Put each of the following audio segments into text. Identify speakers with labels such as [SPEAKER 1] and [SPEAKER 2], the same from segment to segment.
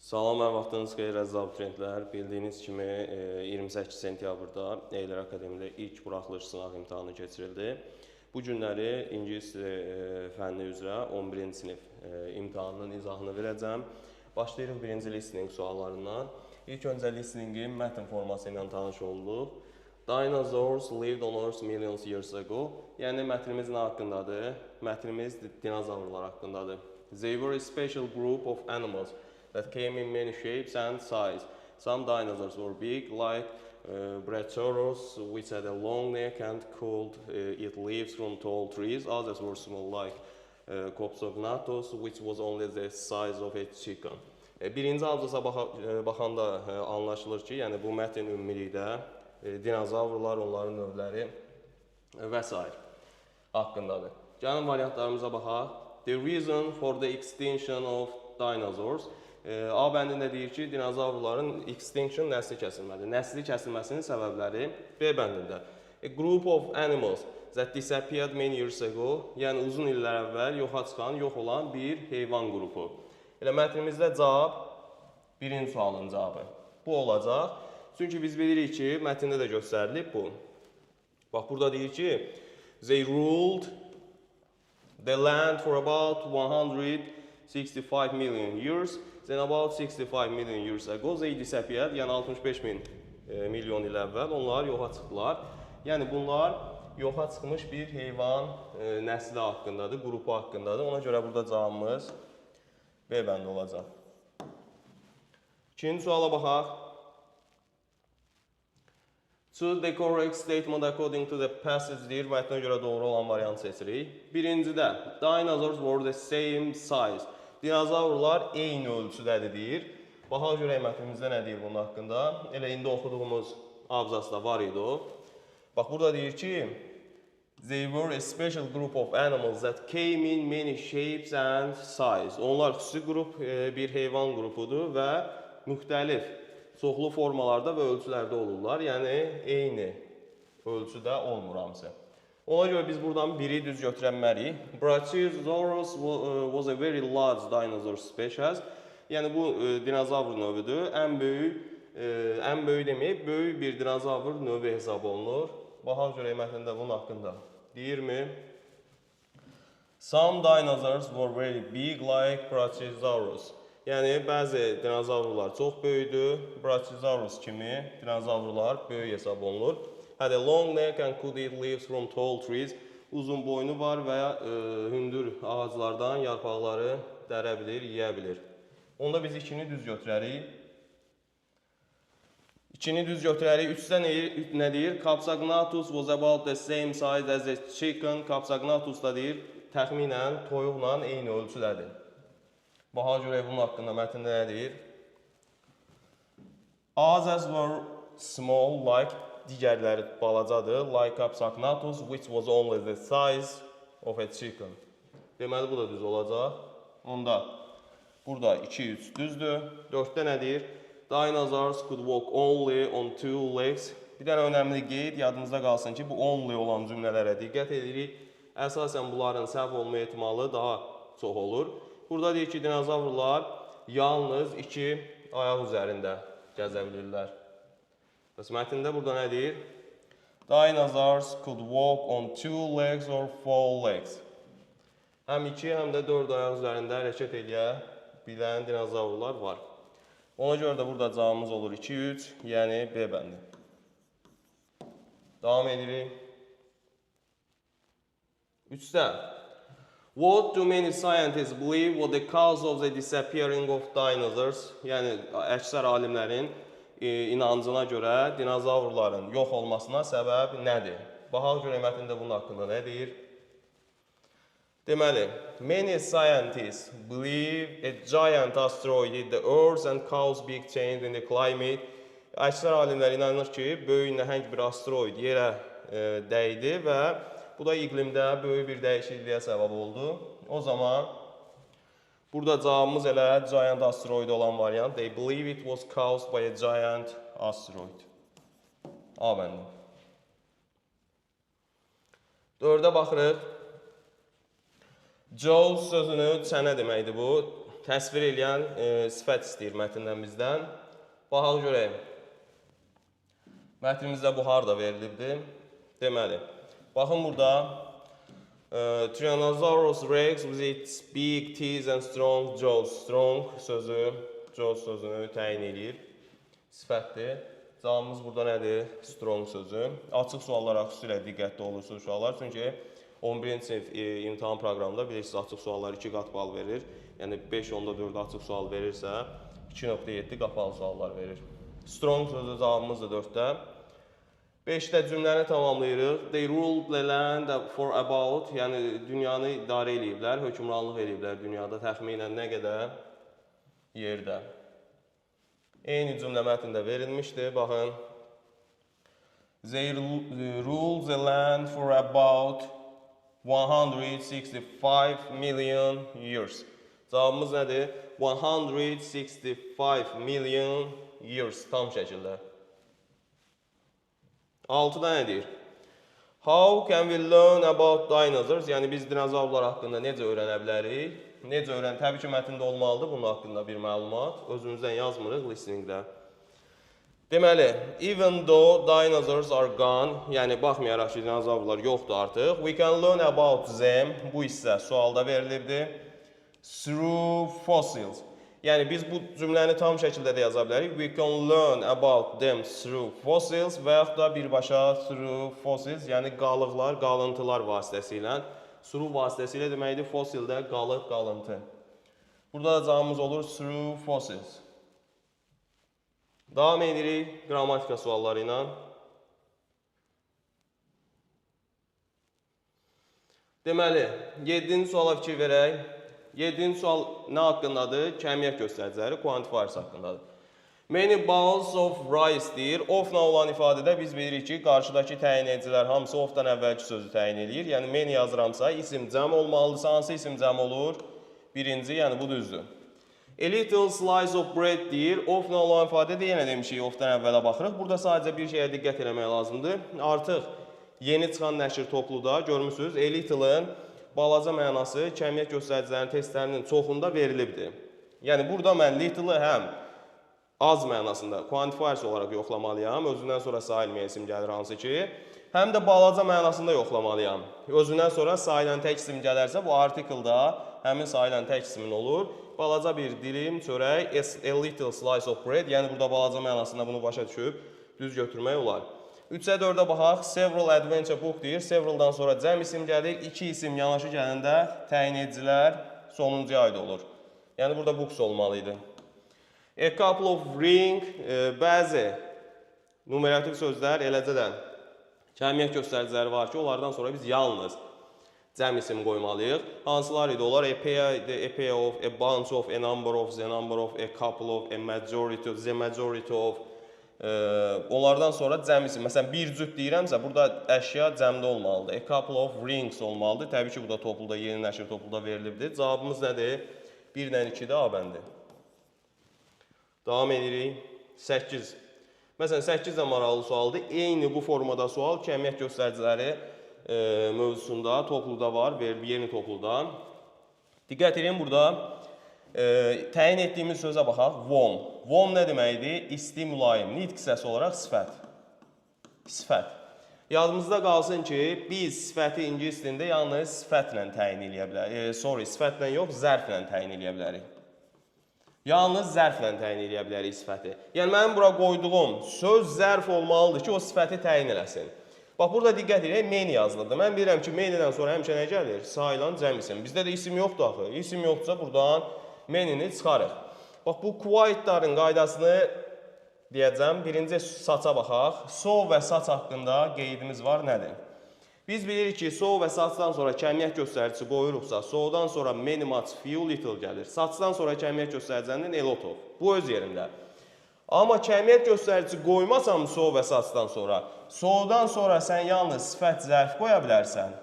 [SPEAKER 1] Salam, hər vaxtınız xeyir əziz abituriyentlər. Bildiyiniz kimi 28 sentyabrda Eylər Akademiyada ilk buraxılış sınaq imtahanı keçirildi. Bu günləri ingilis fənni üzrə 11-ci sinif imtahanının izahını verəcəm. Başlayırıq birinci listening suallarından. İlk öncə listeningin mətn forması ilə tanış olduq. Dinosaurs lived on Earth millions years ago. Yəni mətnimiz nə haqqındadır? Mətnimiz dinozavrlar haqqındadır. They were a special group of animals that came in many shapes and sizes. Some dinosaurs were big, like Brachiosaurus, which had a long neck and could eat leaves from tall trees. Others were small, like Compsognathus, which was only the size of a chicken. Birinci abzasa baxanda anlaşılır ki, yəni bu mətn ümumilikdə dinozavrlar, onların növləri və s. haqqındadır. Gəlin variantlarımıza baxaq. The reason for the extinction of dinosaurs. A bəndində deyir ki, dinozavrların extinction nəsli kəsilmədir. Nəsli kəsilməsinin səbəbləri B bəndində. A group of animals that disappeared many years ago. Yəni uzun illər əvvəl yoxa çıxan, yox olan bir heyvan qrupu. Elə mətnimizdə cavab birinci sualın cavabı bu olacaq. Çünki biz bilirik ki, mətndə də göstərilib bu. Bax, burada deyir ki, they ruled the land for about 165 million years. Then about 65 million years ago they disappeared. Yəni 65 milyon il əvvəl onlar yoxa çıxdılar. Yəni bunlar yoxa çıxmış bir heyvan nəsli haqqındadır, qrupu haqqındadır. Ona görə burada cavabımız B bəndi olacaq. İkinci suala baxaq. Choose the correct statement according to the passage deyir. Mətnə görə doğru olan variant seçirik. Birincidə, dinosaurs were the same size. Dinozavrlar eyni ölçüdədir deyir. Baxaq görək mətnimizdə nə deyir bunun haqqında. Elə indi oxuduğumuz abzasda var idi o. Bax, burada deyir ki, they were a special group of animals that came in many shapes and sizes. Onlar xüsusi qrup, bir heyvan qrupudur və müxtəlif, çoxlu formalarda və ölçülərdə olurlar. Yəni, eyni ölçüdə olmur hamısı. Ona görə biz buradan biri düz götürənməliyik. Brachiosaurus was a very large dinosaur species. Yəni, bu dinozavr növüdür. Ən böyük deməyib, böyük bir dinozavr növü hesab olunur. Baxaq görək mətndə bunun haqqında. Deyirmi? Some dinosaurs were very big, like Brachiosaurus. Yəni, bəzi dinozavrlar çox böyükdür. Brachiosaurus kimi dinozavrlar böyük hesab olunur. Had a long neck and could eat leaves from tall trees. Uzun boynu var və hündür ağaclardan yarpaqları dərə bilir, yeyə bilir. Onda biz ikini düz götürərik. İkini düz götürərik. Üçdə nə deyir? Compsognathus was about the same size as a chicken. Compsognathus da deyir, təxminən toyuqla eyni ölçüdədir. Baxaq görək bunun haqqında mətndə nə deyir? Others were small, like digərləri balacadır, like Compsognathus, which was only the size of a chicken. Deməli, bu da düz olacaq. Onda, burada 2-3 düzdür. 4-də nə deyir? Dinosaurs could walk only on two legs. Bir dənə önəmli qeyd, yadımızda qalsın ki, bu only olan cümlələrə diqqət edirik. Əsasən bunların səhv olma ehtimalı daha çox olur. Burada deyir ki, dinozavrlar yalnız 2 ayaq üzərində gəzə bilirlər. Bəs mətndə burada nə deyir? Dinosaurs could walk on two legs or four legs. Həm 2, həm də 4 ayaq üzərində hərəkət edə bilən dinozavrlar var. Ona görə də burada cavabımız olur 2-3, yəni B bəndi. Davam edirik. 3-də. What do many scientists believe was the cause of the disappearing of dinosaurs? Yəni, əksər alimlərin inancına görə dinozavrların yox olmasına səbəb nədir? Baxaq görək mətndə bunun haqqında nə deyir? Deməli, many scientists believe a giant asteroid hit the Earth and caused big change in the climate. Əksər alimlər inanır ki, böyük nəhəng bir asteroid yerə dəydi və bu da iqlimdə böyük bir dəyişikliyə səbəb oldu. O zaman burada cavabımız elə giant asteroid olan variant. They believe it was caused by a giant asteroid. A bəndi. 4-də baxırıq. Jaws sözünü çənə deməkdir bu. təsvir edən sifət istəyir mətndən bizdən. Baxaq görək. Mətnimizdə bu harda verilibdir? Deməli, baxın burada Tyrannosaurus rex with its big teeth and strong jaws. Strong sözü, jaws sözünü təyin edir. Sifətdir. Cavabımız burada nədir? Strong sözü. Açıq suallara xüsusilə diqqətli olursunuz uşaqlar. Çünki 11-ci sinif imtahan proqramında bilirsiniz açıq suallar 2 qat bal verir. Yəni 5-10-4 açıq sual verirsə 2.7 qapalı suallar verir. Strong sözü cavabımız da 4-də. 5-də cümləni tamamlayırıq. They ruled the land for about, yəni dünyanı idarə ediblər, hökmranlıq ediblər dünyada təxminən nə qədər yerdə. Eyni cümlə mətndə verilmişdir. Baxın. They ruled the land for about 165 million years. Cavabımız nədir? 165 million years tam şəkildə. 6-da nə deyir? How can we learn about dinosaurs? Yəni biz dinozavrlar haqqında necə öyrənə bilərik? Necə öyrən? Təbii ki, mətndə olmalıdır bunun haqqında bir məlumat. Özümüzdən yazmırıq listeningdə. Deməli, even though dinosaurs are gone, yəni baxmayaraq ki, dinozavrlar yoxdur artıq, we can learn about them. Bu hissə sualda verilibdir. Through fossils. Yəni biz bu cümləni tam şəkildə də yaza bilərik. We can learn about them through fossils və yaxud da birbaşa through fossils, yəni qalıqlar, qalıntılar vasitəsilə. Through vasitəsilə deməkdir fossildə qalıq, qalıntı. Burada da cavabımız olur through fossils. Davam edirik qrammatika sualları ilə. Deməli, 7-ci suala fikir verək. 7-ci sual nə haqqındadır? Kəmiyyət göstəriciləri, quantifiers haqqındadır. Many bowls of rice deyir. Of-la olan ifadədə biz bilirik ki, qarşıdakı təyin edicilər hamısı of-dan əvvəlki sözü təyin edir. Yəni, many yazıramsa, isim cəm olmalıdırsa, hansı isim cəm olur? Birinci, yəni bu düzdür. A little slice of bread deyir. Of-la olan ifadədə yenə demişik, of-dan əvvələ baxırıq. Burada sadəcə bir şeyə diqqət eləmək lazımdır. Artıq yeni çıxan nəşr topluda görmüsünüz, a little-ın balaca mənası kəmiyyət göstəricilərinin testlərinin çoxunda verilibdir. Yəni, burada mən little-ı həm az mənasında quantifiers olaraq yoxlamalıyam, özündən sonra sayılmayan isim gəlir hansı ki, həm də balaca mənasında yoxlamalıyam. Özündən sonra sayılan tək isim gələrsə, bu artikelda həmin sayılan tək isimin olur. Balaca bir dilim, çörək, a little slice of bread, yəni burada balaca mənasında bunu başa düşüb, düz götürmək olar. 3-ə 4-ə baxaq, several adventure book deyir. Severaldan sonra cəm isim gəlir, 2 isim yanaşı gələndə təyin edicilər sonuncuya aid olur. Yəni burada books olmalıydı. A couple of ring, bəzi numerativ sözlər eləcə də kəmiyyət göstəriciləri var ki, onlardan sonra biz yalnız cəm isim qoymalıyıq. Hansılar idi? Onlar a pair of, a bunch of, a number of, the number of, a couple of, a majority of, the majority of. Onlardan sonra cəm isim. Məsələn, bir cüt deyirəmsə, burada əşya cəmdə olmalıdır. A couple of rings olmalıdır. Təbii ki, bu da topluda, yeni nəşr topluda verilibdir. Cavabımız nədir? 1-dən 2-də A bəndi. Davam edirik. 8. Məsələn, 8 də maraqlı sualdır. Eyni bu formada sual kəmiyyət göstəriciləri mövzusunda topluda var, yeni topluda. Diqqət edin burada. Təyin etdiyimiz sözə baxaq. Warm. Warm nə deməkdir? İsti, mülayim. Nitq hissəsi olaraq sifət. Sifət. Yadımızda qalsın ki, biz sifəti ingilis dilində yalnız sifətlə təyin edə bilərik. Sifətlə yox, zərflə təyin edə bilərik. Yalnız zərflə təyin edə bilərik sifəti. Yəni, mənim bura qoyduğum söz zərf olmalıdır ki, o sifəti təyin eləsin. Bax, burada diqqət edək, many yazılıdır. Mən bilirəm ki, many'dən sonra həmişə nə gəlir? Sayılan cəm isim. Bizdə də isim yoxdur axı. İsim yoxdursa buradan many'ni çıxarıq. Bax, bu quiet'ların qaydasını deyəcəm. Birinci saça baxaq. So və saç haqqında qeydimiz var, nədir? Biz bilirik ki, so və saçdan sonra kəmiyyət göstəricisi qoyuruqsa, so'dan sonra many, much, few, little gəlir. Saçdan sonra kəmiyyət göstəricilərinin a lot of. Bu öz yerində. Amma kəmiyyət göstəricisi qoymasam so və saçdan sonra, so'dan sonra sən yalnız sifət zərf qoya bilərsən.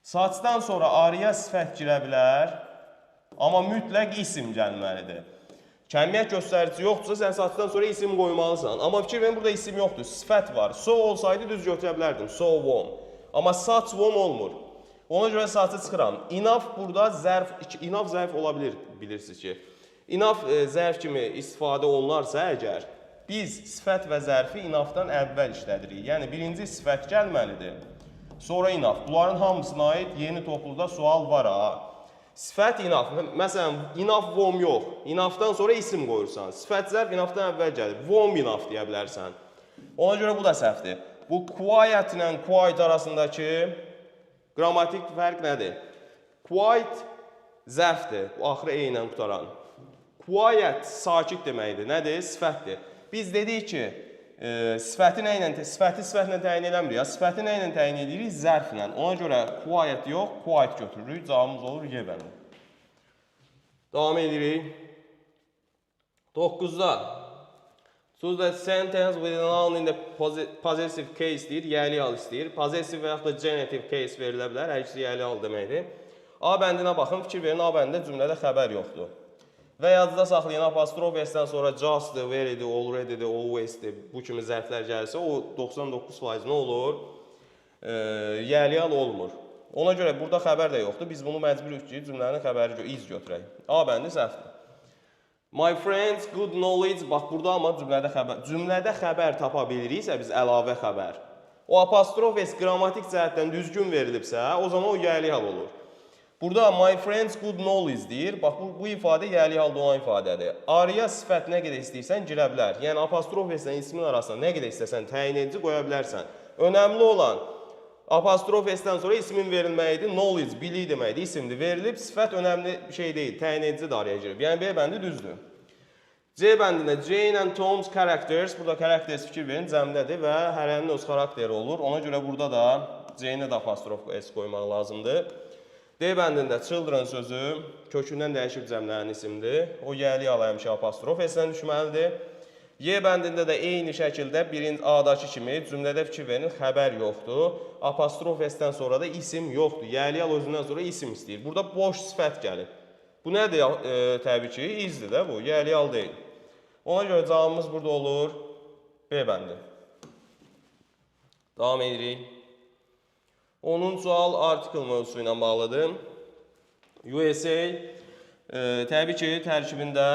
[SPEAKER 1] Saçdan sonra araya sifət girə bilər, amma mütləq isim gəlməlidir. Kəmiyyət göstəricisi yoxdursa, sən saçdan sonra isim qoymalısan. Amma fikir verin, burada isim yoxdur, sifət var. So olsaydı düz götürə bilərdim, so warm. Amma saç warm olmur. Ona görə saatı çıxıram. Enough burada zərf, enough zərf ola bilir, bilirsiniz ki. Enough zərf kimi istifadə olunarsa əgər, biz sifət və zərfi enoughdan əvvəl işlədirik. Yəni, birinci sifət gəlməlidir. Sonra enough. Bunların hamısına aid yeni topluda sual var ha. Sifət enough. Məsələn, enough warm yox. Enoughdan sonra isim qoyursan. Sifət zərf enoughdan əvvəl gəlir. Warm enough deyə bilərsən. Ona görə bu da səhvdir. Bu quiet ilə quiet arasındakı qrammatik fərq nədir? Quiet zərfdir. Bu axırı e ilə qutaran. Quiet sakit deməkdir. Nədir? Sifətdir. Biz dedik ki, sifəti sifətlə təyin eləmirik. Ya, sifəti nə ilə təyin edirik? Zərflə. Ona görə quiet yox, quiet götürürük. Cavabımız olur Y bəndi. Davam edirik. 9-da. Choose the sentence with a noun in the possessive case deyir. Yəli hal istəyir. Possessive və yaxud da genitive case verilə bilər. Hər ikisi yəli hal deməkdir. A bəndinə baxın. Fikir verin. A bəndində cümlədə xəbər yoxdur. Və yadda saxlayın, apostrof S-dən sonra just-dır, very-dir, already-dir, always-dir, bu kimi zərflər gəlirsə, o 99% nə olur? Yəli hal olmur. Ona görə burada xəbər də yoxdur. Biz bunu məcbur ki, cümlənin xəbəri iz götürək. A bəndi səhvdir. My friends, good knowledge. Bax, burada amma cümlədə xəbər tapa biliriksə, biz əlavə xəbər. O apostrof S qrammatik cəhətdən düzgün verilibsə, o zaman o yəli hal olur. Burada my friends good knowledge deyir. Bax, bu ifadə yəli halda olan ifadədir. Araya sifət nə qədər istəyirsən girə bilər. Yəni, apostrof S-lə ismin arasında nə qədər istəsən təyin edici qoya bilərsən. Önəmli olan apostrof S-dən sonra ismin verilməyidir. Knowledge, bilik deməkdir, isimdir. Verilib, sifət önəmli bir şey deyil. Təyin edici də araya girib. Yəni, B bəndi düzdür. C bəndində Jane and Tom's characters. Burada characters fikir verin, cəmdədir və hərənin öz xarakteri olur. Ona görə burada da Jane-ə də apostrof S qoymaq lazımdır. D bəndində children sözü kökündən dəyişib cəmlərin isimdir. O yəli hal həmişə apostrof S-dən düşməlidir. Y bəndində də eyni şəkildə birinci A-dakı kimi cümlədə fikir verin, xəbər yoxdur. Apostrof S-dən sonra da isim yoxdur. Yəli hal özündən sonra isim istəyir. Burada boş sifət gəlir. Bu nədir? Təbii ki, izdir də bu. Yəli hal deyil. Ona görə cavabımız burada olur B bəndi. Davam edirik. 10-cu sual article mövzusu ilə bağlıdır. USA təbii ki, tərkibində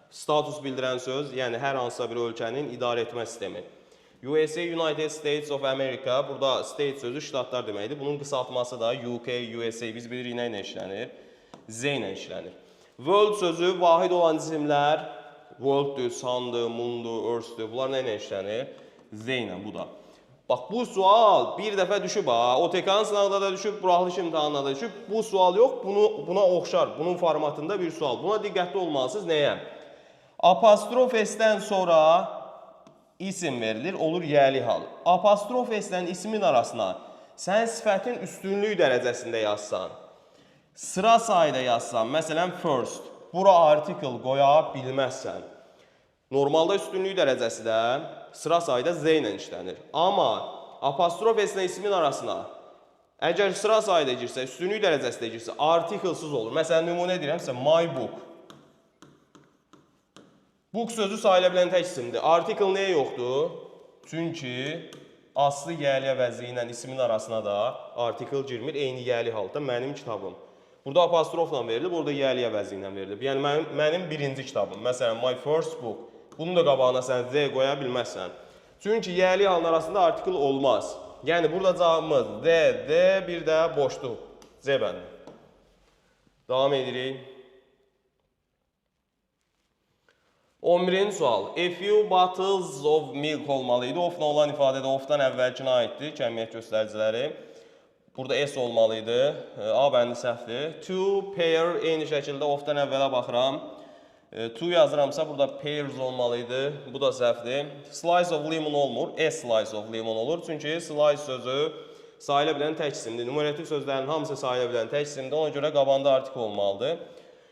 [SPEAKER 1] status bildirən söz, yəni hər hansısa bir ölkənin idarə etmə sistemi. USA, United States of America, burada state sözü ştatlar deməkdir. Bunun qısaltması da UK, USA, biz bilirik nə ilə işlənir? Z ilə işlənir. World sözü vahid olan cisimlər, worlddur, sundur, moondur, earthdur, bunlar nə ilə işlənir? Z ilə, bu da. Bax, bu sual bir dəfə düşüb ha, OTK-nın sınavında da düşüb, buraxılış imtahanında da düşüb. Bu sual yox, buna oxşar, bunun formatında bir sual. Buna diqqətli olmalısınız, nəyə? Apostrof S-dən sonra isim verilir, olur yəli hal. Apostrof S-dən ismin arasına sən sifətin üstünlük dərəcəsində yazsan, sıra sayda yazsan, məsələn first, bura article qoya bilməzsən. Normalda üstünlük dərəcəsi də sıra sayda Z ilə işlənir. Amma apostrof S ilə ismin arasına əgər sıra sayda girsə, üstünlük dərəcəsində girsə, artiklesız olur. Məsələn, nümunə edirəmsə, my book. Book sözü sayıla bilən tək isimdir. Article nəyə yoxdur? Çünki aslı yəli əvəzi ilə ismin arasına da article girmir, eyni yəli halda mənim kitabım. Burada apostrofla verilib, burada yəli əvəzi ilə verilib. Yəni, mənim birinci kitabım. Məsələn, my first book. Bunun da qabağına sən Z qoya bilməzsən. Çünki yəli halın arasında artikel olmaz. Yəni, burada cavabımız D, bir də boşluq. Z bəndi. Davam edirik. 11-ci sual. A few bottles of milk olmalıydı. Of-la olan ifadədə of-dan əvvəlkinə aiddir. Kəmiyyət göstəriciləri. Burada S olmalıydı. A bəndi səhvdir. To, pair, eyni şəkildə of-dan əvvələ baxıram. To yazıramsa burada pairs olmalıydı. Bu da səhvdir. Slice of lemon olmur. A slice of lemon olur. Çünki slice sözü sayıla bilən tək isimdir. Numerativ sözlərin hamısı sayıla bilən tək isimdir. Ona görə qabağında artikel olmalıdır.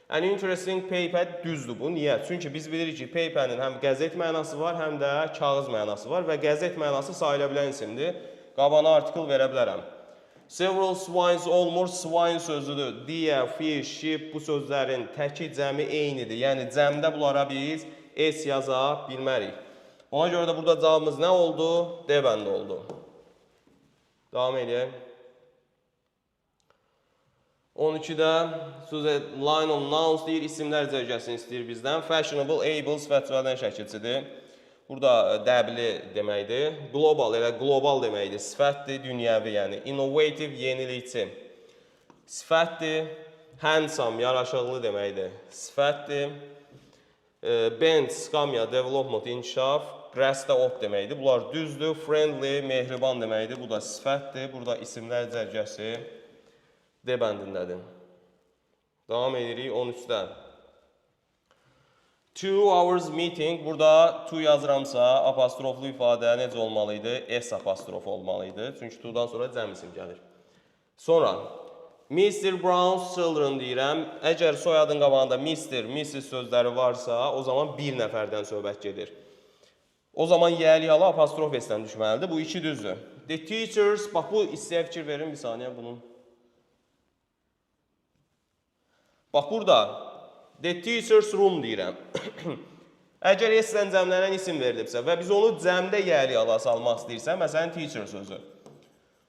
[SPEAKER 1] An interesting paper düzdür bu. Niyə? Çünki biz bilirik ki, paper'nin həm qəzet mənası var, həm də kağız mənası var və qəzet mənası sayıla bilən isimdir. Qabağına artikel verə bilərəm. Several swines olmur, swine sözüdür. Deer, fish, sheep bu sözlərin təki cəmi eynidir. Yəni cəmdə bunlara biz S yaza bilmərik. Ona görə də burada cavabımız nə oldu? D bəndi oldu. Davam edək. 12-də line of nouns deyir, isimlər cərgəsini istəyir bizdən. Fashionable, able sifətçilərdən şəkilçidir. Burada dəbli deməkdir. Global, elə global deməkdir. Sifətdir, dünyəvi, yəni. Innovative, yenilikçi. Sifətdir. Handsome, yaraşıqlı deməkdir. Sifətdir. Bend, skamya, development, inkişaf. Grass də ot deməkdir. Bunlar düzdür. Friendly, mehriban deməkdir. Bu da sifətdir. Burada isimlər cərgəsi D bəndindədir. Davam edirik 13-də. 2 hours meeting. Burada to yazıramsa apostroflu ifadə necə olmalıydı? S apostrofu olmalıydı. Çünki to'dan sonra cəm isim gəlir. Sonra Mr. Brown's children deyirəm. Əgər soyadın qabağında Mr. Mrs. sözləri varsa, o zaman bir nəfərdən söhbət gedir. O zaman yəli-yalı apostrof S-dən düşməlidir. Bu iki düzdür. The teachers, bax bu hissəyə fikir verin bir saniyə bunun. Bax burada the teacher's room deyirəm. Əgər S-dən cəmlənən isim verilibsə və biz onu cəmdə yəli-yalı salmaq istəyirsən, məsələn teacher sözü.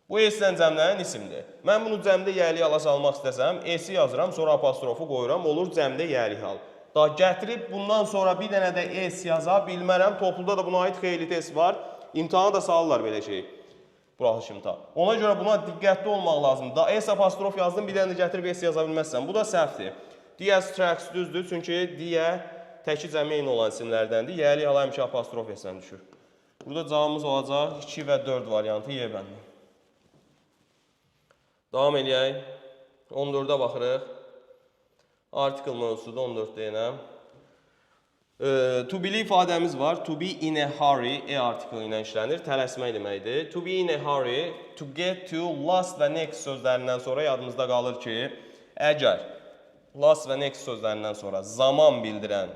[SPEAKER 1] Bu S-dən cəmlənən isimdir. Mən bunu cəmdə yəli-yalı salmaq istəsəm, S-i yazıram, sonra apostrofu qoyuram, olur cəmdə yəli-yalı. Daha gətirib bundan sonra bir dənə də S yaza bilmərəm. Topluda da buna aid xeyli test var. İmtihana da salırlar belə şey. Buraxılış imtahan. Ona görə buna diqqətli olmaq lazım. Da S apostrof yazdım, bir dənə də gətirib S yaza bilməzsən. Bu da səhvdir. Diastrax düzdür, çünki dia təki cəmi eyni olan isimlərdəndir. Yəli-yalı həmişə apostrof S-dən düşür. Burada cavabımız olacaq 2 və 4 variantı Y bəndi. Davam eləyək. 14-də baxırıq. Article mövzusudur, 14 deyənəm. To be ifadəmiz var. To be in a hurry, article ilə işlənir. Tələsmək deməkdir. To be in a hurry, to get to, last və next sözlərindən sonra yadımızda qalır ki, əgər last və next sözlərindən sonra zaman bildirən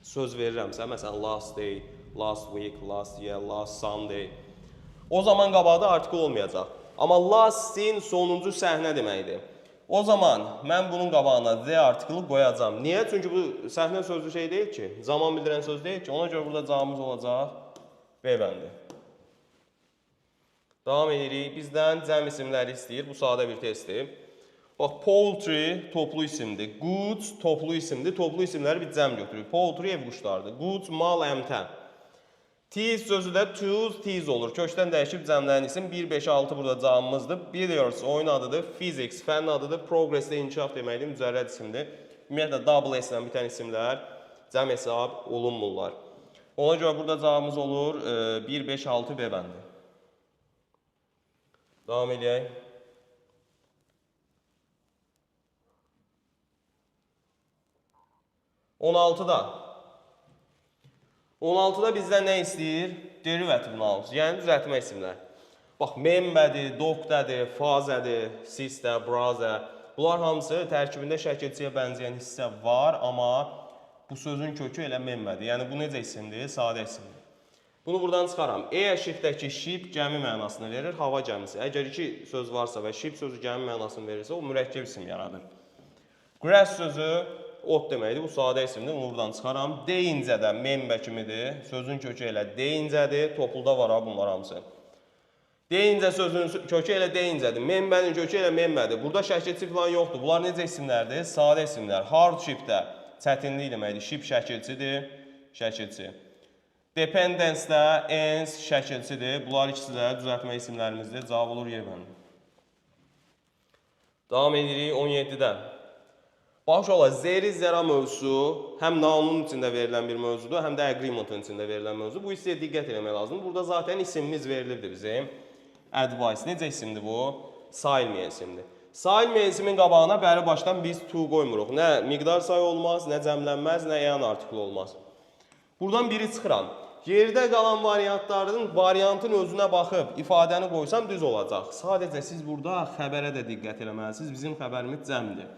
[SPEAKER 1] söz verirəmsə, məsələn last day, last week, last year, last Sunday, o zaman qabaqda article olmayacaq. Amma last'in sonuncu səhnə deməkdir. O zaman mən bunun qabağına the article qoyacağam. Niyə? Çünki bu səhnə sözlü şey deyil ki, zaman bildirən söz deyil ki. Ona görə burada cavabımız olacaq B bəndi. Davam edirik. Bizdən cəm isimləri istəyir. Bu sadə bir testdir. Bax, poultry toplu isimdir. Goods toplu isimdir. Toplu isimləri bir cəm götürürük. Poultry ev quşlardır. Goods mal, əmtə. Tease sözü də choose, tease olur. Kökdən dəyişib cəmlərin isim 1, 5, 6 burada cavabımızdır. Billiards oyun adıdır. Physics fənn adıdır. Progress də inkişaf deməkdir. Mücərrəd isimdir. Ümumiyyətlə double S-lə bitən isimlər cəm hesab olunmurlar. Ona görə burada cavabımız olur 1, 5, 6 B bəndi. Davam edək. On 16'da bizdən nə istəyir? Derivative nouns, yəni düzəltmə isimlər. Bax, membədir, dokdədir, fazədir, sistə, brazə. Bunlar hamısı tərkibində şəkilçiyə bənzəyən hissə var, amma bu sözün kökü elə membədir. Yəni bu necə isimdir? Sadə isimdir. Bunu buradan çıxaram. Ship-dəki ship gəmi mənasını verir, hava gəmisi. Əgər iki söz varsa və ship sözü gəmi mənasını verirsə, o mürəkkəb isim yaradır. Grass sözü ot deməkdir, bu sadə isimdir, bunu buradan çıxaram. Deyincə də membə kimidir, sözün kökü elə deyincədir, topluda var bunlar hamısı. Deyincə sözün kökü elə deyincədir, membənin kökü elə membədir. Burada şəkilçi falan yoxdur, bunlar necə isimlərdir? Sadə isimlər. Hardship-də çətinlik deməkdir, ship şəkilçidir, şəkilçi. Dependence-də ends şəkilçidir, bunlar ikisi də düzəltmə isimlərimizdir, cavab olur Y bəndi. Davam edirik 17-də. Bax ola, zeri-zəra mövzusu həm nounun içində verilən bir mövzudur, həm də agreement'ın içində verilən mövzudur. Bu hissəyə diqqət etmək lazımdır. Burada zaten isimimiz verilibdir bizim. Advice. Necə isimdir bu? Sayılmayan isimdir. Sayılmayan isimin qabağına bəri başdan biz to qoymuruq. Nə miqdar sayı olmaz, nə cəmlənməz, nə yan artikli olmaz. Buradan biri çıxıram. Yerdə qalan variantın özünə baxıb ifadəni qoysam düz olacaq. Sadəcə siz burada xəbərə də diqqət eləməlisiniz. Bizim xəbərimiz cəmdir.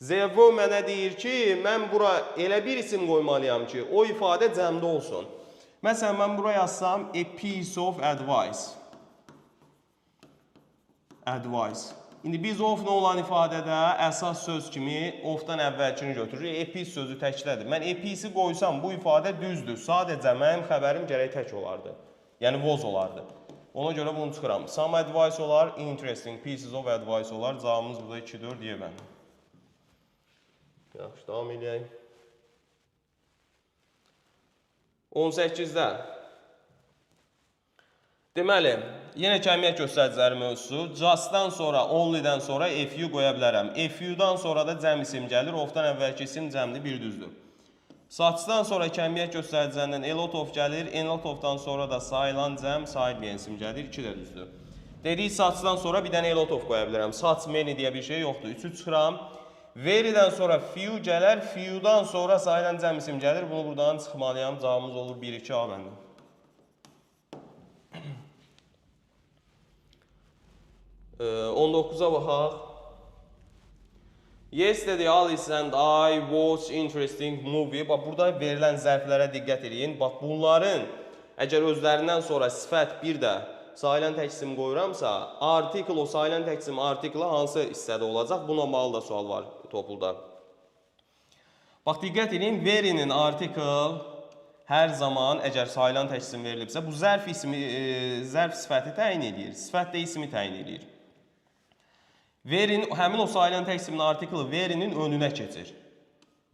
[SPEAKER 1] Zevo mənə deyir ki, mən bura elə bir isim qoymalıyam ki, o ifadə cəmdə olsun. Məsələn, mən bura yazsam, a piece of advice. Advice. İndi biz of-la olan ifadədə əsas söz kimi of-dan əvvəlkini götürürük. A piece sözü təklədir. Mən a piece-i qoysam, bu ifadə düzdür. Sadəcə mənim xəbərim gərək tək olardı. Yəni, voz olardı. Ona görə bunu çıxıram. Some advice olar, interesting pieces of advice olar. Cavabımız burada 2-4 deyə mən. Yaxşı, davam edəyək. 18-də. Deməli, yenə kəmiyyət göstəriciləri mövzusu. Just'dan sonra, only'dən sonra FU qoya bilərəm. FU'dan sonra da cəm isim gəlir. Of'dan əvvəlki isim cəmdir, bir düzdür. Such'dan sonra kəmiyyət göstəricilərindən a lot of gəlir. A lot of'dan sonra da sayılan cəm, sayılmayan isim gəlir. 2 də düzdür. Dedik, such'dan sonra bir dənə a lot of qoya bilərəm. Such, many deyə bir şey yoxdur. 3'ü çıxıram. Very'dən sonra few gələr. Few'dan sonra sayılan cəm isim gəlir. Bunu buradan çıxmalıyam. Cavabımız olur 1-2 A bəndə. 19'a baxaq. Yesterday Alice and I watched interesting movie. Bax, burada verilən zərflərə diqqət edin. Bax, bunların əgər özlərindən sonra sifət bir də sayılan tək isim qoyuramsa, article o sayılan tək isim article hansı hissədə olacaq? Buna bağlı da sual var topulda. Bax, diqqət edin. Very'nin article hər zaman əgər sayılan tək isim verilibsə, bu zərf sifəti təyin edir. Sifət də ismi təyin edir. Həmin o sayılan tək isimin artiklı very'nin önünə keçir.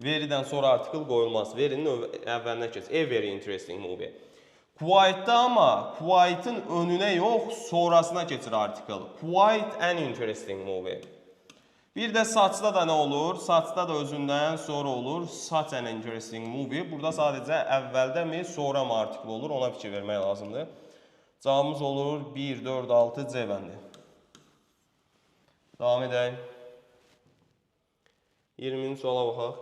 [SPEAKER 1] Very'dən sonra artikl qoyulmaz. Very'nin əvvəlinə keçir. A very interesting movie. Quite'da ama quite'ın önünə yox, sonrasına keçir artikl. Quite an interesting movie. Bir də such'da da nə olur? Such'da da özündən sonra olur. Such an interesting movie. Burada sadəcə əvvəldə mi, sonra mı artikl olur? Ona fikir vermək lazımdır. Cavabımız olur 1, 4, 6 C bəndi. Devam edeyim. 20. suala baxaq.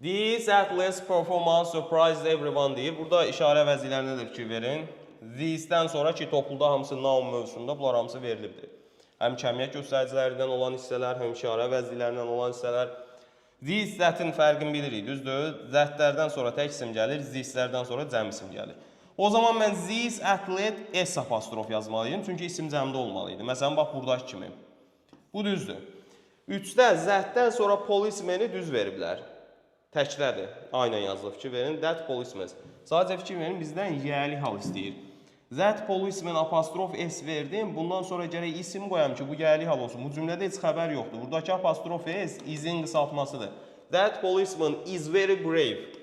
[SPEAKER 1] This atlas performance surprised everyone deyir. Burada işarə vəzirlərinə də fikir verin. This-dən sonra ki, topulda hamısı noun mövzusunda bunlar hamısı verilibdir. Həm kəmiyyət göstəricilərindən olan hissələr, həm işarə vəzirlərindən olan hissələr. This, that-in fərqini bilirik, düzdür? That-lərdən sonra tək isim gəlir, this-lərdən sonra cəm isim gəlir. O zaman mən this athlete S apostrof yazmalıyım. Çünki isim cəmdə olmalıydı. Məsələn, bax, buradakı kimi. Bu düzdür. 3-də Z-dən sonra policeman'i düz veriblər. Təklədir. Aynen yazılıb. Fikir verin. That policeman. Sadəcə fikir verin, bizdən yəli hal istəyir. That policeman apostrof S verdim. Bundan sonra gərək isim qoyam ki, bu yəli hal olsun. Bu cümlədə heç xəbər yoxdur. Buradakı apostrof S is-in qısaltmasıdır. That policeman is very brave.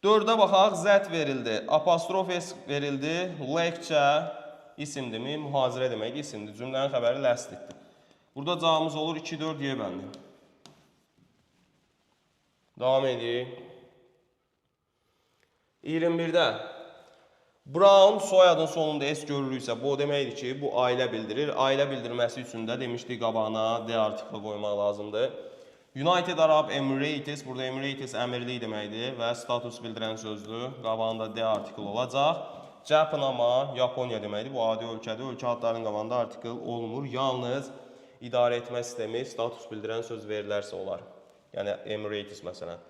[SPEAKER 1] 4'e baxaq, Z verildi, apostrof S verildi, lecture isimdir mi? Mühazirə demək isimdir. Cümlənin xəbəri lastlikdir. Burada cavabımız olur 2-4 deyə bəndi. Devam edirik. 21'də. Brown soyadın sonunda S görürüksə, bu deməkdir ki, bu ailə bildirir. Ailə bildirməsi üçün də demişdik qabağına D artiklı qoymaq lazımdır. United Arab Emirates, burada Emirates əmirlik deməkdir və status bildirən sözdür. Qabağında D artikl olacaq. Japan ama Japonya deməkdir. Bu adi ölkədir. Ölkə adlarının qabağında artikl olmur. Yalnız idarə etmə sistemi status bildirən söz verilərsə olar. Yəni Emirates məsələn.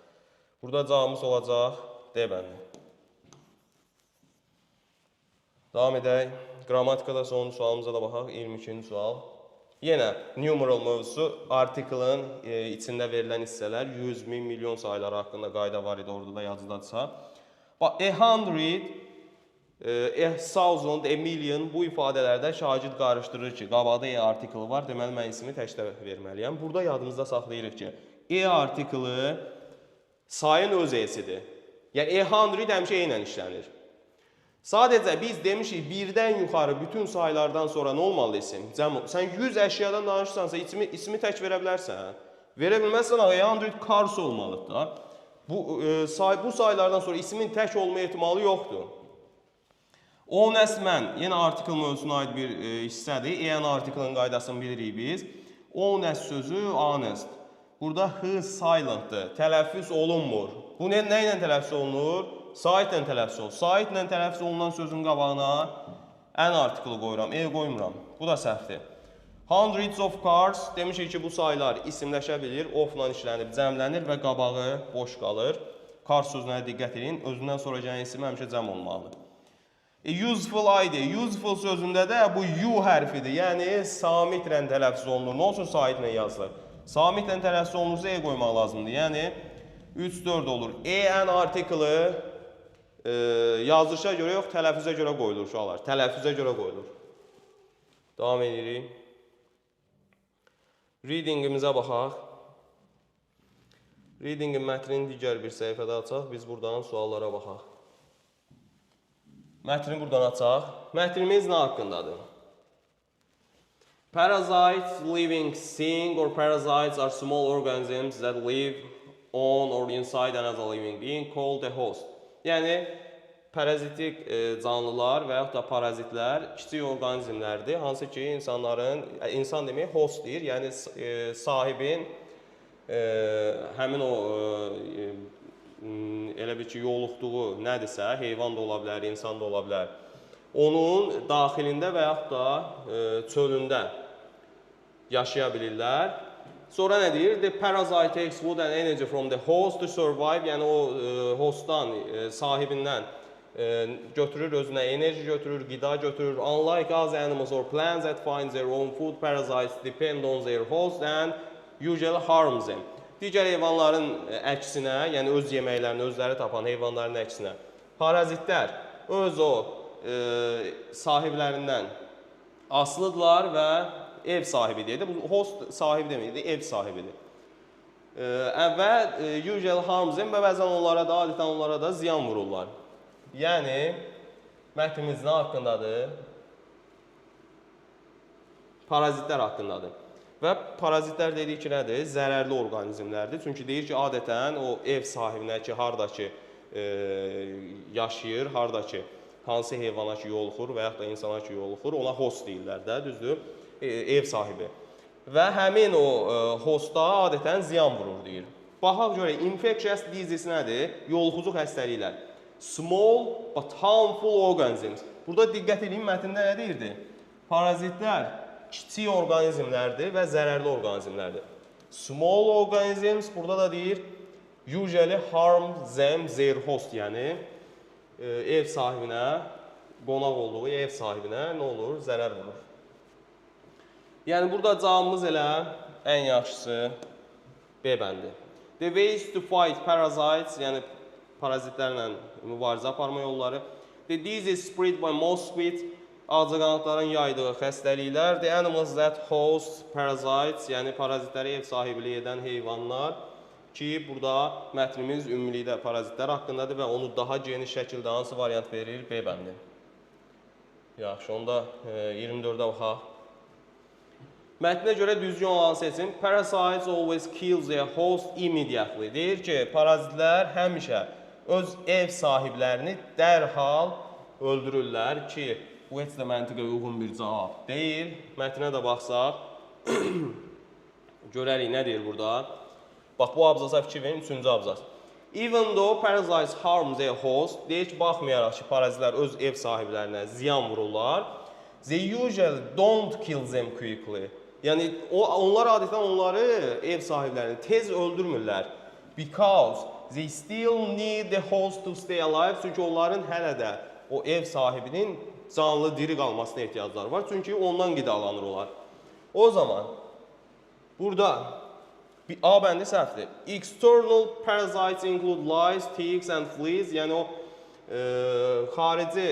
[SPEAKER 1] Burada cavabımız olacaq D bəndi. Devam edək. Qrammatikada son sualımıza da baxaq. 22-ci sual. Yenə numeral mövzusu, artiklın içində verilən hissələr 100 min, milyon sayıları haqqında qayda var idi, orada da yazıdadırsa. Bax, a hundred, a thousand, a million bu ifadələrdə şagird qarışdırır ki, qabaqda e artiklı var, deməli mən ismi təkdə verməliyəm. Burada yadımızda saxlayırıq ki, e artiklı sayın öz e-sidir. Yəni a hundred həmişə e ilə işlənir. Sadəcə biz demişik, birdən yuxarı bütün sayılardan sonra nə olmalı isim? Sən 100 əşyadan danışırsansa ismi tək verə bilərsən. Verə bilməzsən, 100 cars olmalıdır. Bu sayılardan sonra ismin tək olma ehtimalı yoxdur. Honest man, yenə artikl mövzusuna aid bir hissədir. EN artiklın qaydasını bilirik biz. Honest sözü honest. Burada h silentdir. Tələffüz olunmur. Bu nə ilə tələffüz olunur? Sait ilə tələffüz olunur. Sait ilə tələffüz olunan sözün qabağına ən artiklı qoyuram, e qoymuram. Bu da səhvdir. Hundreds of cars, demişik ki, bu sayılar isimləşə bilir, of-la işlənib, cəmlənir və qabağı boş qalır. Car sözünə diqqət edin, özündən sonra gələn isim həmişə cəm olmalıdır. Useful ID, useful sözündə də bu U hərfidir, yəni samit ilə tələffüz olunur. Nə olsun sait ilə yazılır? Samit ilə tələffüz olunursa e qoymaq lazımdır, yəni 3-4 olur. En artiklı Yazılışa görə yox, tələffüzə görə qoyulur uşaqlar. Tələffüzə görə qoyulur. Davam edirik. Readingimizə baxaq. Readingin mətnini digər bir səhifədə açaq. Biz buradan suallara baxaq. Mətni buradan açaq. Mətnimiz nə haqqındadır? Parasites, living thing or parasites are small organisms that live on or inside another living being called a host. Yəni, parazitik canlılar və yaxud da parazitlər kiçik orqanizmlərdir. Hansı ki, insan demək host deyir, yəni sahibin həmin o elə bir ki, yoluxduğu nədirsə, heyvan da ola bilər, insan da ola bilər, onun daxilində və yaxud da çölündə yaşaya bilirlər. Sonra nə deyir? The parasite takes food and energy from the host to survive. Yəni o hostdan, sahibindən götürür, özünə enerji götürür, qida götürür. Unlike other animals or plants that find their own food, parasites depend on their host and usually harms them. Digər heyvanların əksinə, yəni öz yeməklərini özləri tapan heyvanların əksinə, parazitlər öz o sahiblərindən asılıdırlar və ev sahibi deyildi. Bu host sahibi deməkdir, ev sahibidir. Və usually harms them və bəzən onlara da, adətən onlara da ziyan vururlar. Yəni, mətnimiz nə haqqındadır? Parazitlər haqqındadır. Və parazitlər dedik ki, nədir? Zərərli orqanizmlərdir. Çünki deyir ki, adətən o ev sahibinə ki, harada ki yaşayır, harada ki hansı heyvana ki yoluxur və yaxud da insana ki yoluxur, ona host deyirlər də, düzdür? Ev sahibi. Və həmin o hosta adətən ziyan vurur deyir. Baxaq görə, infectious disease nədir? Yoluxucu xəstəliklər. Small but harmful organisms. Burada diqqət edin, mətndə nə deyirdi? Parazitlər kiçik orqanizmlərdir və zərərli orqanizmlərdir. Small organisms, burada da deyir, usually harm them their host, yəni ev sahibinə, qonaq olduğu ev sahibinə nə olur? Zərər vurur. Yəni, burada cavabımız elə ən yaxşısı B bəndi. The ways to fight parasites, yəni parazitlərlə mübarizə aparma yolları. The disease spread by mosquito, ağcaqanadların yaydığı xəstəliklər. The animals that host parasites, yəni parazitləri ev sahibliyi edən heyvanlar ki, burada mətnimiz ümumilikdə parazitlər haqqındadır və onu daha geniş şəkildə hansı variant verir? B bəndi. Yaxşı, onda 24-də baxaq. Mətnə görə düzgün olan seçim. Parasites always kills their host immediately. Deyir ki, parazitlər həmişə öz ev sahiblərini dərhal öldürürlər ki, bu heç də məntiqə uyğun bir cavab deyil. Mətnə də baxsaq, görərik nə deyir burada. Bax, bu abzasa fikir verin, 3-cü abzas. Even though parasites harm their host, deyir ki, baxmayaraq ki, parazitlər öz ev sahiblərinə ziyan vururlar, they usually don't kill them quickly. Yəni, onlar adətən onları, ev sahiblərini tez öldürmürlər. Because they still need the host to stay alive. Çünki onların hələ də o ev sahibinin canlı, diri qalmasına ehtiyacları var. Çünki ondan qidalanır onlar. O zaman, burada A bəndi səhvdir. External parasites include lice, ticks and fleas. Yəni, o xarici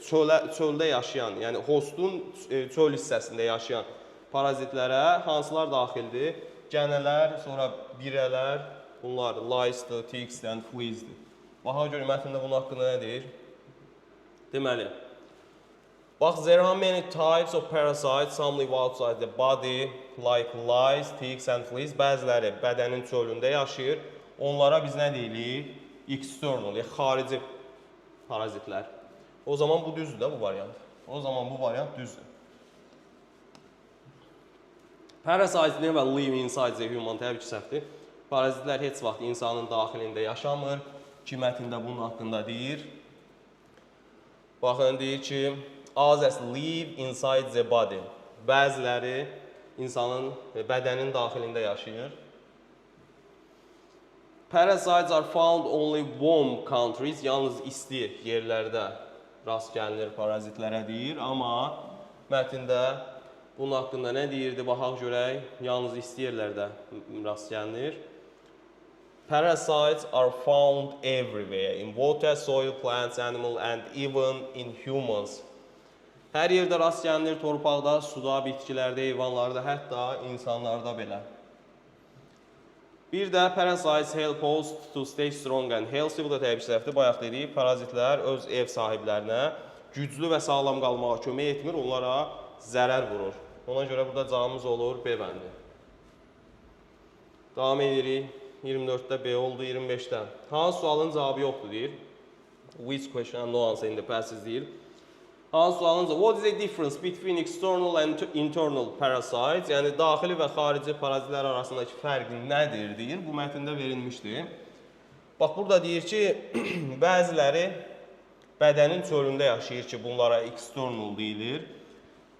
[SPEAKER 1] çöldə yaşayan, yəni hostun çöl hissəsində yaşayan parazitlərə hansılar daxildir? Gənələr, sonra birələr, bunlar lice-dır, ticks and fleas-dir. Baxa görə mətndə bunun haqqında nə deyir? Deməli, bax, there are many types of parasites, some live outside the body, like lice, ticks and fleas. Bəziləri bədənin çölündə yaşayır. Onlara biz nə deyirik? External, yəni xarici parazitlər. O zaman bu düzdür də bu variant. O zaman bu variant düzdür. Parasites never live inside the human, təbii ki, səhvdir. Parazitlər heç vaxt insanın daxilində yaşamır. Ki, mətndə bunun haqqında deyir. Baxın, deyir ki, others live inside the body. Bəziləri insanın bədənin daxilində yaşayır. Parasites are found only warm countries, yalnız isti yerlərdə rast gəlinir parazitlərə deyir. Amma mətndə bunun haqqında nə deyirdi, baxaq görək, yalnız isti yerlərdə rast gəlinir. Parasites are found everywhere in water, soil, plants, animals and even in humans. Hər yerdə rast gəlinir, torpaqda, suda, bitkilərdə, heyvanlarda, hətta insanlarda belə. Bir də parasites help us to stay strong and healthy. Bu da təbii ki, səhvdir. Bayaq dedik, parazitlər öz ev sahiblərinə güclü və sağlam qalmağa kömək etmir, onlara zərər vurur. Ona görə burada cavabımız olur B bəndi. Davam edirik. 24'də B oldu, 25'də. Hansı sualın cavabı yoxdur deyir. Which question no answer in the passage deyir. Hansı sualın cavabı? What is the difference between external and internal parasites? Yəni daxili və xarici parazitlər arasındakı fərq nədir deyir. Bu mətndə verilmişdir. Bax burada deyir ki, bəziləri bədənin çölündə yaşayır ki, bunlara external deyilir.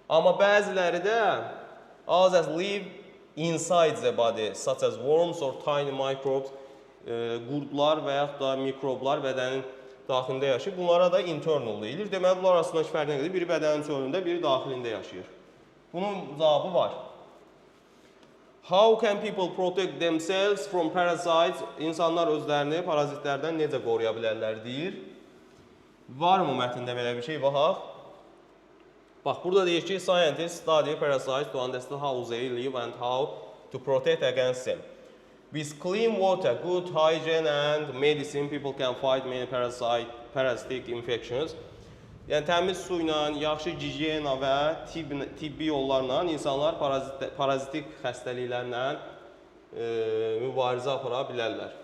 [SPEAKER 1] Amma bəziləri də as live inside the body, such as worms or tiny microbes, qurdlar və yaxud da mikroblar bədənin daxilində yaşayır. Bunlara da internal deyilir. Deməli, bunlar arasındakı fərq nədir? Biri bədənin çölündə, biri daxilində yaşayır. Bunun cavabı var. How can people protect themselves from parasites? İnsanlar özlərini parazitlərdən necə qoruya bilərlər deyir. Var mı mətndə belə bir şey? Baxaq. Bax, burada deyir ki, scientists study parasites to understand how they live and how to protect against them. With clean water, good hygiene and medicine, people can fight many parasitic infections. Yəni, təmiz su ilə, yaxşı gigiyena və tibbi yollarla insanlar parazitik xəstəliklərlə mübarizə apara bilərlər.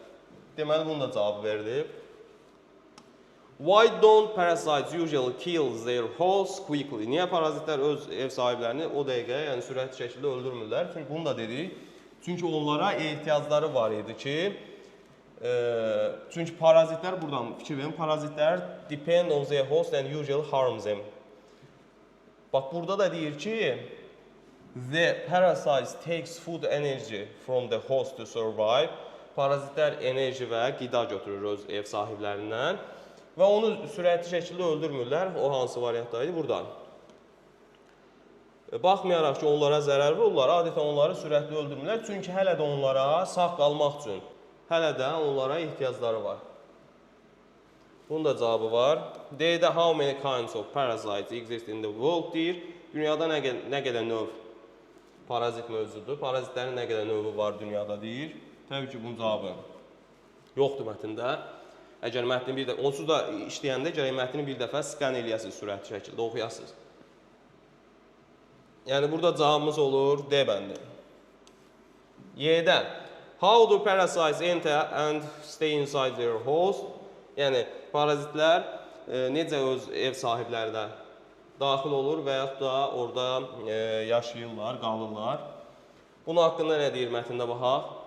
[SPEAKER 1] Deməli, bunu da cavab verdi. Why don't parasites usually kill their hosts quickly? Niyə parazitlər öz ev sahiblərini o dəqiqə, yəni sürətli şəkildə öldürmürlər? Çünki bunu da dedik. Çünki onlara ehtiyacları var idi ki, çünki parazitlər, buradan fikir verin, parazitlər depend on their host and usually harm them. Bax, burada da deyir ki, the parasites takes food energy from the host to survive. Parazitlər enerji və qida götürür öz ev sahiblərindən. Və onu sürətli şəkildə öldürmürlər. O hansı variantdaydı? Buradan. Baxmayaraq ki, onlara zərər vururlar, adətən onları sürətli öldürmürlər. Çünki hələ də onlara sağ qalmaq üçün, hələ də onlara ehtiyacları var. Bunun da cavabı var. D-də how many kinds of parasites exist in the world deyir. Dünyada nə qədər növ parazit mövzudur. Parazitlərin nə qədər növü var dünyada deyir. Təbii ki, bunun cavabı yoxdur mətndə. Əgər mətni bir dəfə, onsuz da işləyəndə gərək mətni bir dəfə skan eləyəsiniz sürətli şəkildə, oxuyasınız. Yəni, burada cavabımız olur D bəndi. Y-də how do parasites enter and stay inside their host? Yəni, parazitlər necə öz ev sahiblərinə daxil olur və yaxud da orada yaşayırlar, qalırlar. Bunun haqqında nə deyir mətndə baxaq?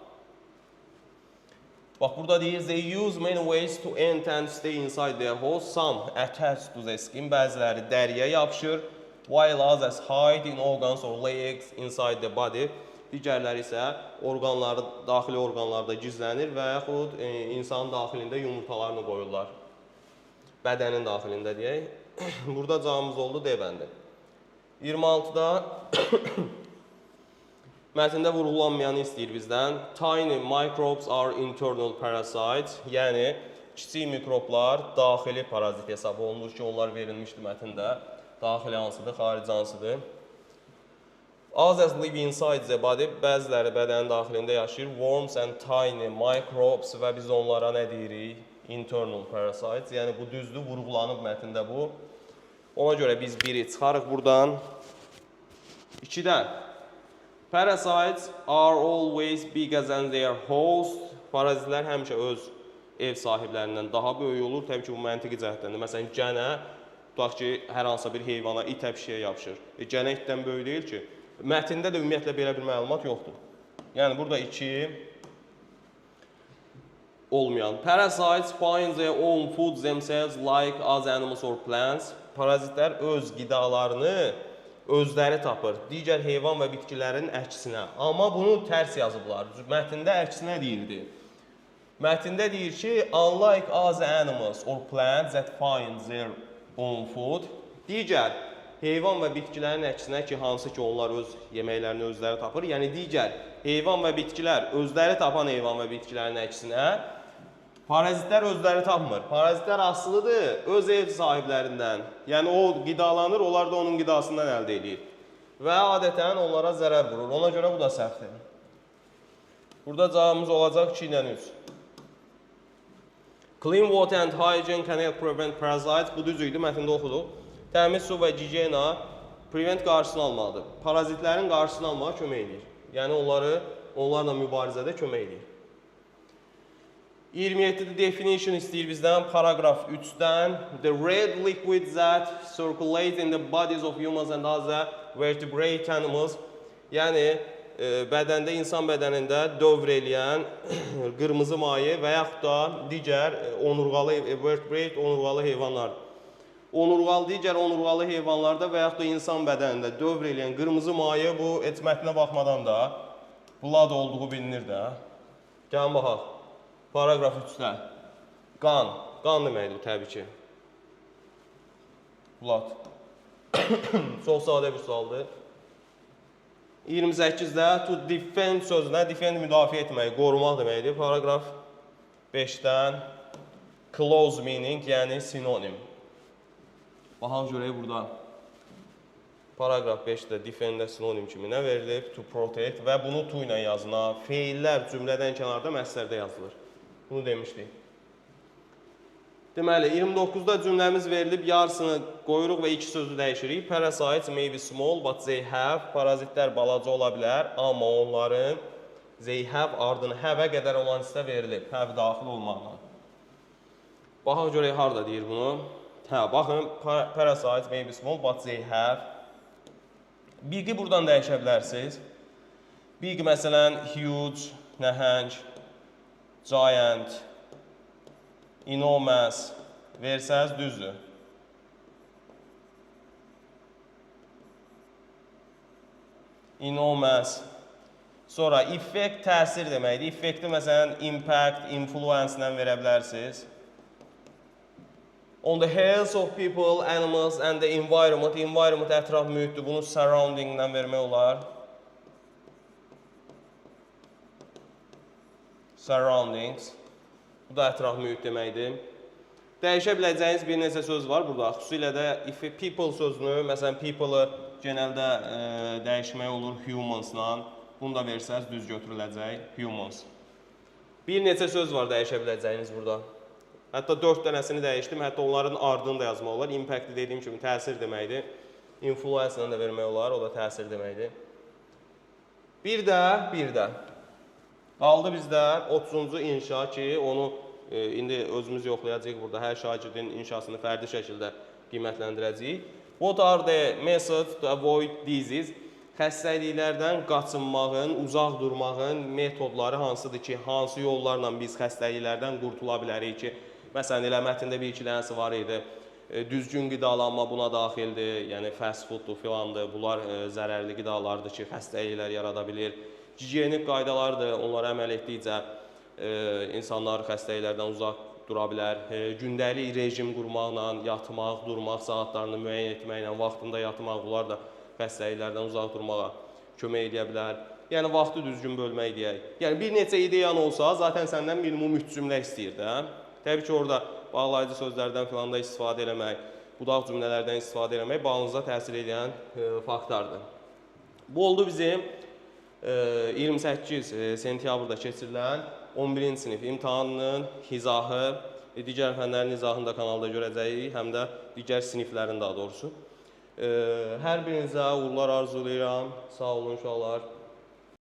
[SPEAKER 1] Bax, burada deyir, they use many ways to enter and stay inside their host. Some attach to the skin, bəziləri dəriyə yapışır, while others hide in organs or legs inside the body. Digərləri isə daxili orqanlarda gizlənir və yaxud insanın daxilində yumurtalarını qoyurlar. Bədənin daxilində deyək. Burada cavabımız oldu D bəndi. 26-da mətndə vurğulanmayanı istəyir bizdən. Tiny microbes are internal parasites. Yəni, kiçik mikroblar daxili parazit hesab olunur ki, onlar verilmişdi mətndə. Daxili hansıdır, xarici hansıdır. Others live inside the body. Bəziləri bədənin daxilində yaşayır. Worms and tiny microbes və biz onlara nə deyirik? Internal parasites. Yəni, bu düzdür, vurğulanıb mətndə bu. Ona görə biz biri çıxarıq buradan. 2-də parasites are always bigger than their host. Parazitlər həmişə öz ev sahiblərindən daha böyük olur. Təbii ki, bu məntiqi cəhətdəndir. Məsələn, gənə, tutaq ki, hər hansısa bir heyvana, itə bir şeyə yapışır. Gənə itdən böyük deyil ki. Mətndə də ümumiyyətlə belə bir məlumat yoxdur. Yəni, burada 2 olmayan. Parasites find their own food themselves like other animals or plants. Parazitlər öz qidalarını özləri tapır, digər heyvan və bitkilərin əksinə. Amma bunu tərs yazıblar. Mətndə əksinə deyildi. Mətndə deyir ki, unlike other animals or plants that find their own food. Digər heyvan və bitkilərin əksinə ki, hansı ki onlar öz yeməklərini özləri tapır. Yəni digər heyvan və bitkilər özləri tapan heyvan və bitkilərin əksinə parazitlər özləri tapmır. Parazitlər asılıdır öz ev sahiblərindən. Yəni o qidalanır, onlar da onun qidasından əldə edir. Və adətən onlara zərər vurur. Ona görə bu da səhvdir. Burada cavabımız olacaq 2 ilə 3. Clean water and hygiene can help prevent parasites. Bu düz idi, mətndə oxuduq. Təmiz su və gigiyena prevent qarşısını almalıdır. Parazitlərin qarşısını almağa kömək edir. Yəni onlarla mübarizədə kömək edir. 27-də definition istəyir bizdən, paragraf 3-dən. The red liquid that circulates in the bodies of humans and other vertebrate animals. Yəni bədəndə, insan bədənində dövr eləyən qırmızı maye və yaxud da digər vertebrate onurğalı heyvanlar. Digər onurğalı heyvanlarda və yaxud da insan bədənində dövr eləyən qırmızı maye bu etmətnə baxmadan da blood olduğu bilinir də. Gəlin baxaq. Paragraf 3-də. Qan. Qan deməkdir bu təbii ki. Blood. Çox sadə bir sualdır. 28-də to defend sözünə, defend müdafiə etmək, qorumaq deməkdir. Paragraf 5-dən close meaning, yəni sinonim. Baxaq görək burada. Paragraf 5-də defend-də sinonim kimi nə verilib? To protect və bunu to ilə yazına. Feillər cümlədən kənarda məslərdə yazılır. Bunu demişdik. Deməli, 29-da cümləmiz verilib, yarısını qoyuruq və 2 sözü dəyişirik. Parasites may be small, but they have. Parazitlər balaca ola bilər, amma onların they have ardını have-ə qədər olan hissə verilib. Have daxil olmaqla. Baxaq görək, harada deyir bunu. Hə, baxın, parasites may be small, but they have. Big-i buradan dəyişə bilərsiniz. Big, məsələn, huge, nəhəng, giant, enormous versəz düzdür. Enormous. Sonra effect təsir deməkdir. Effecti məsələn impact, influence ilə verə bilərsiniz. On the health of people, animals and the environment. Environment ətraf mühitdir. Bunu surrounding ilə vermək olar. Surroundings. Bu da ətraf mühit deməkdir. Dəyişə biləcəyiniz bir neçə söz var burada. Xüsusilə də if people sözünü, məsələn people-ı genəldə dəyişmək olur humans-la. Bunu da versəz düz götürüləcək humans. Bir neçə söz var dəyişə biləcəyiniz burada. Hətta 4 dənəsini dəyişdim. Hətta onların ardını da yazmaq olar. Impact dediyim kimi təsir deməkdir. Influence ilə də vermək olar. O da təsir deməkdir. Bir də. Qaldı bizdə 30-cu inşa ki, onu indi özümüz yoxlayacağıq burada. Hər şagirdin inşasını fərdi şəkildə qiymətləndirəcəyik. What are the methods to avoid disease? Xəstəliklərdən qaçınmağın, uzaq durmağın metodları hansıdır ki, hansı yollarla biz xəstəliklərdən qurtula bilərik ki, məsələn, elə mətndə bir iki dənəsi var idi, düzgün qidalanma buna daxildir, yəni fast fooddur filandır, bunlar zərərli qidalardır ki, xəstəliklər yarada bilir. Gigiyenik qaydalardır, onlara əməl etdikcə insanlar xəstəliklərdən uzaq dura bilər. Gündəlik rejim qurmaqla, yatmaq, durmaq, saatlarını müəyyən etməklə, vaxtında yatmaq, bunlar da xəstəliklərdən uzaq durmağa kömək edə bilər. Yəni, vaxtı düzgün bölmək deyək. Yəni, bir neçə ideyan olsa, zaten səndən minimum 3 cümlə istəyir də. Təbii ki, orada bağlayıcı sözlərdən filan da istifadə eləmək, budaq cümlələrdən istifadə eləmək bağınıza təsir edən faktlardır. Bu oldu bizim 28 sentyabrda keçirilən 11-ci sinif imtahanının izahı, digər fənlərin izahını da kanalda görəcəyik, həm də digər siniflərin daha doğrusu. Hər birinizə uğurlar arzulayıram. Sağ olun uşaqlar.